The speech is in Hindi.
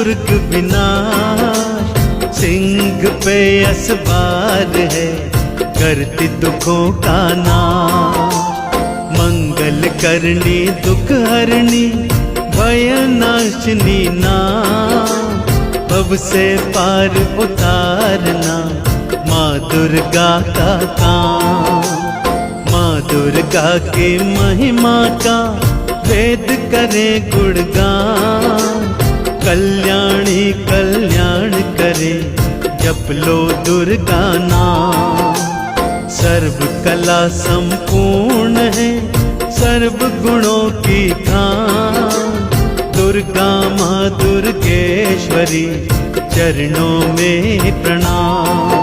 दुर्ग विनाश, सिंह पे असवार है करती दुखों का नाश। मंगल करनी दुख हरनी भय नाशनी नाम, भव से पार उतारना माँ दुर्गा का काम। माँ दुर्गा की महिमा का वेद करे गुणगान, कल्याणी कल्याण करे जप लो दुर्गा नाम। सर्व कला संपूर्ण है सर्व गुणों की खान, दुर्गा माँ दुर्गेश्वरी चरणों में प्रणाम।